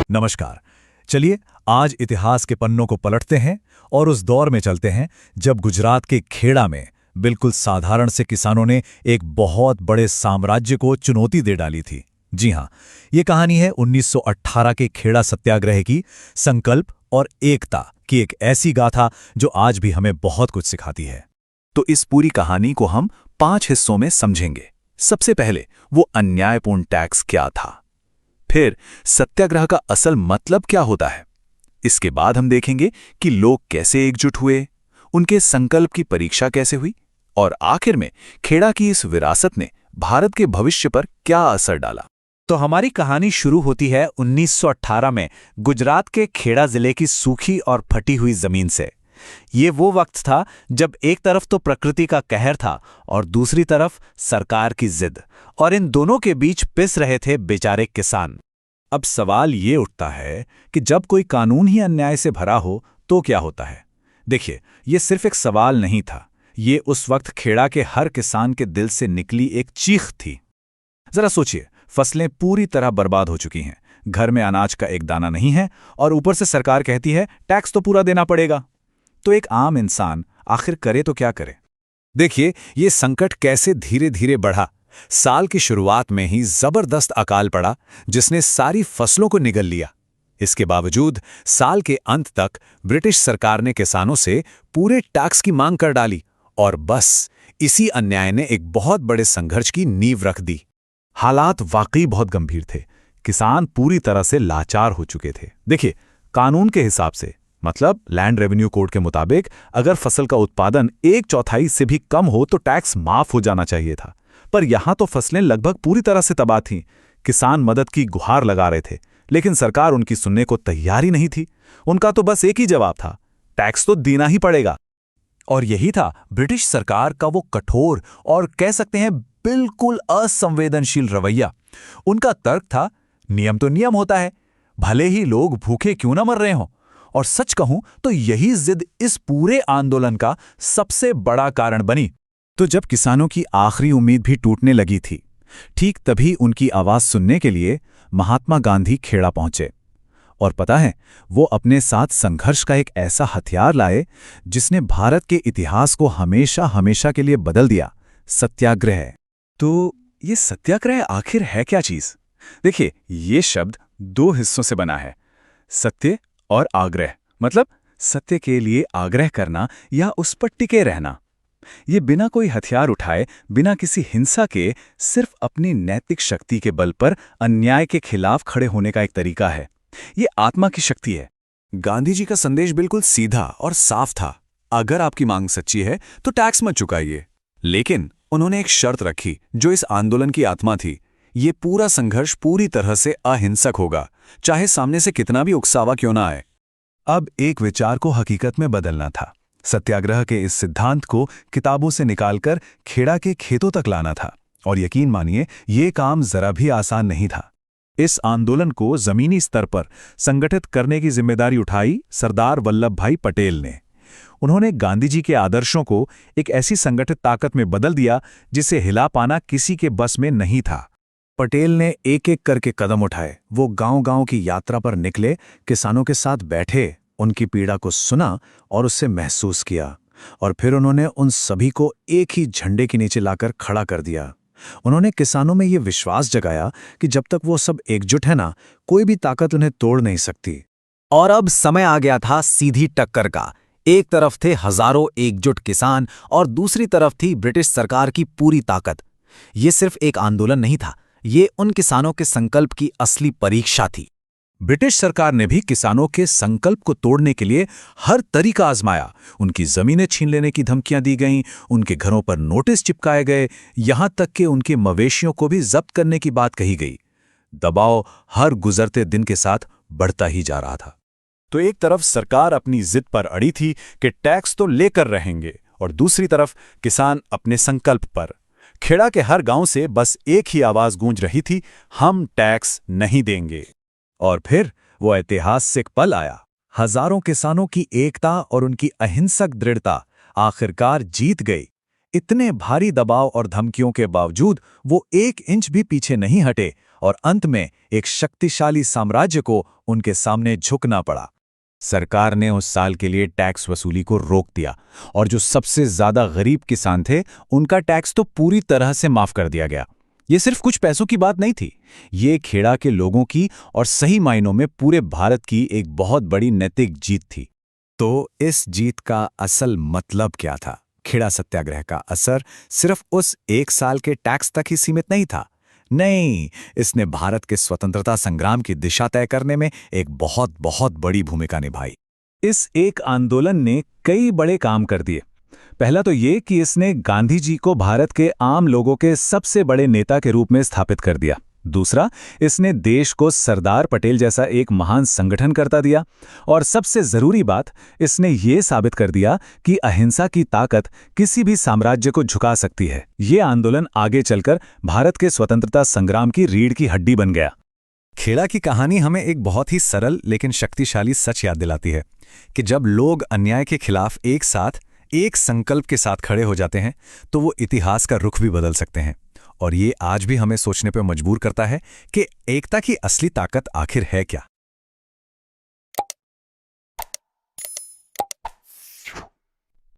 नमस्कार। चलिए आज इतिहास के पन्नों को पलटते हैं और उस दौर में चलते हैं जब गुजरात के खेड़ा में बिल्कुल साधारण से किसानों ने एक बहुत बड़े साम्राज्य को चुनौती दे डाली थी। जी हां, ये कहानी है 1918 के खेड़ा सत्याग्रह की, संकल्प और एकता की एक ऐसी गाथा जो आज भी हमें बहुत कुछ सिखाती है। तो इस पूरी कहानी को हम 5 हिस्सों में समझेंगे। सबसे पहले वो अन्यायपूर्ण टैक्स क्या था, फिर सत्याग्रह का असल मतलब क्या होता है। इसके बाद हम देखेंगे कि लोग कैसे एकजुट हुए, उनके संकल्प की परीक्षा कैसे हुई और आखिर में खेड़ा की इस विरासत ने भारत के भविष्य पर क्या असर डाला। तो हमारी कहानी शुरू होती है 1918 में गुजरात के खेड़ा जिले की सूखी और फटी हुई जमीन से। ये वो वक्त था जब एक तरफ तो प्रकृति का कहर था और दूसरी तरफ सरकार की जिद, और इन दोनों के बीच पिस रहे थे बेचारे किसान। अब सवाल ये उठता है कि जब कोई कानून ही अन्याय से भरा हो तो क्या होता है। देखिए, ये सिर्फ एक सवाल नहीं था, ये उस वक्त खेड़ा के हर किसान के दिल से निकली एक चीख थी। जरा सोचिए, फसलें पूरी तरह बर्बाद हो चुकी हैं, घर में अनाज का एक दाना नहीं है और ऊपर से सरकार कहती है टैक्स तो पूरा देना पड़ेगा। तो एक आम इंसान आखिर करे तो क्या करे। देखिए, ये संकट कैसे धीरे धीरे बढ़ा। साल की शुरुआत में ही जबरदस्त अकाल पड़ा जिसने सारी फसलों को निगल लिया। इसके बावजूद साल के अंत तक ब्रिटिश सरकार ने किसानों से पूरे टैक्स की मांग कर डाली और बस इसी अन्याय ने एक बहुत बड़े संघर्ष की नींव रख दी। हालात वाकई बहुत गंभीर थे। किसान पूरी तरह से लाचार हो चुके थे। देखिए, कानून के हिसाब से, मतलब लैंड रेवेन्यू कोड के मुताबिक, अगर फसल का उत्पादन 1/4 से भी कम हो तो टैक्स माफ हो जाना चाहिए था। पर यहां तो फसलें लगभग पूरी तरह से तबाह थीं। किसान मदद की गुहार लगा रहे थे, लेकिन सरकार उनकी सुनने को तैयार ही नहीं थी। उनका तो बस एक ही जवाब था, टैक्स तो देना ही पड़ेगा। और यही था ब्रिटिश सरकार का वो कठोर और कह सकते हैं बिल्कुल असंवेदनशील रवैया। उनका तर्क था, नियम तो नियम होता है, भले ही लोग भूखे क्यों ना मर रहे हों। और सच कहूं तो यही जिद इस पूरे आंदोलन का सबसे बड़ा कारण बनी। तो जब किसानों की आखिरी उम्मीद भी टूटने लगी थी, ठीक तभी उनकी आवाज सुनने के लिए महात्मा गांधी खेड़ा पहुंचे। और पता है, वो अपने साथ संघर्ष का एक ऐसा हथियार लाए जिसने भारत के इतिहास को हमेशा हमेशा के लिए बदल दिया, सत्याग्रह। तो ये सत्याग्रह आखिर है क्या चीज? देखिए, ये शब्द 2 हिस्सों से बना है, सत्य और आग्रह। मतलब सत्य के लिए आग्रह करना या उस पर टिके रहना। ये बिना कोई हथियार उठाए, बिना किसी हिंसा के, सिर्फ अपनी नैतिक शक्ति के बल पर अन्याय के खिलाफ खड़े होने का एक तरीका है। ये आत्मा की शक्ति है। गांधी जी का संदेश बिल्कुल सीधा और साफ था, अगर आपकी मांग सच्ची है तो टैक्स मत चुकाइए। लेकिन उन्होंने एक शर्त रखी जो इस आंदोलन की आत्मा थी, ये पूरा संघर्ष पूरी तरह से अहिंसक होगा, चाहे सामने से कितना भी उकसावा क्यों ना आए। अब एक विचार को हकीकत में बदलना था। सत्याग्रह के इस सिद्धांत को किताबों से निकालकर खेड़ा के खेतों तक लाना था। और यकीन मानिए, ये काम जरा भी आसान नहीं था। इस आंदोलन को जमीनी स्तर पर संगठित करने की जिम्मेदारी उठाई सरदार वल्लभ भाई पटेल ने। उन्होंने गांधी जी के आदर्शों को एक ऐसी संगठित ताकत में बदल दिया जिसे हिला पाना किसी के बस में नहीं था। पटेल ने एक एक करके कदम उठाए। वो गांव-गांव की यात्रा पर निकले, किसानों के साथ बैठे, उनकी पीड़ा को सुना और उससे महसूस किया। और फिर उन्होंने उन सभी को एक ही झंडे के नीचे लाकर खड़ा कर दिया। उन्होंने किसानों में ये विश्वास जगाया कि जब तक वो सब एकजुट है ना, कोई भी ताकत उन्हें तोड़ नहीं सकती। और अब समय आ गया था सीधी टक्कर का। एक तरफ थे हजारों एकजुट किसान और दूसरी तरफ थी ब्रिटिश सरकार की पूरी ताकत। ये सिर्फ एक आंदोलन नहीं था, ये उन किसानों के संकल्प की असली परीक्षा थी। ब्रिटिश सरकार ने भी किसानों के संकल्प को तोड़ने के लिए हर तरीका आजमाया। उनकी जमीनें छीन लेने की धमकियां दी गईं, उनके घरों पर नोटिस चिपकाए गए, यहां तक कि उनके मवेशियों को भी जब्त करने की बात कही गई। दबाव हर गुजरते दिन के साथ बढ़ता ही जा रहा था। तो एक तरफ सरकार अपनी जिद पर अड़ी थी कि टैक्स तो लेकर रहेंगे, और दूसरी तरफ किसान अपने संकल्प पर। खेड़ा के हर गांव से बस एक ही आवाज गूंज रही थी, हम टैक्स नहीं देंगे। और फिर वो ऐतिहासिक पल आया। हजारों किसानों की एकता और उनकी अहिंसक दृढ़ता आखिरकार जीत गई। इतने भारी दबाव और धमकियों के बावजूद वो 1 इंच भी पीछे नहीं हटे और अंत में एक शक्तिशाली साम्राज्य को उनके सामने झुकना पड़ा। सरकार ने उस साल के लिए टैक्स वसूली को रोक दिया और जो सबसे ज्यादा गरीब किसान थे उनका टैक्स तो पूरी तरह से माफ कर दिया गया। ये सिर्फ कुछ पैसों की बात नहीं थी, ये खेड़ा के लोगों की और सही मायनों में पूरे भारत की एक बहुत बड़ी नैतिक जीत थी। तो इस जीत का असल मतलब क्या था? खेड़ा सत्याग्रह का असर सिर्फ उस एक साल के टैक्स तक ही सीमित नहीं था। नहीं, इसने भारत के स्वतंत्रता संग्राम की दिशा तय करने में एक बहुत बहुत बड़ी भूमिका निभाई। इस एक आंदोलन ने कई बड़े काम कर दिए। पहला तो ये कि इसने गांधी जी को भारत के आम लोगों के सबसे बड़े नेता के रूप में स्थापित कर दिया। दूसरा, इसने देश को सरदार पटेल जैसा एक महान संगठन करता दिया। और सबसे जरूरी बात, इसने ये साबित कर दिया कि अहिंसा की ताकत किसी भी साम्राज्य को झुका सकती है। ये आंदोलन आगे चलकर भारत के स्वतंत्रता संग्राम की रीढ़ की हड्डी बन गया। खेड़ा की कहानी हमें एक बहुत ही सरल लेकिन शक्तिशाली सच याद दिलाती है कि जब लोग अन्याय के खिलाफ एक साथ, एक संकल्प के साथ खड़े हो जाते हैं तो वो इतिहास का रुख भी बदल सकते हैं। और ये आज भी हमें सोचने पर मजबूर करता है कि एकता की असली ताकत आखिर है क्या।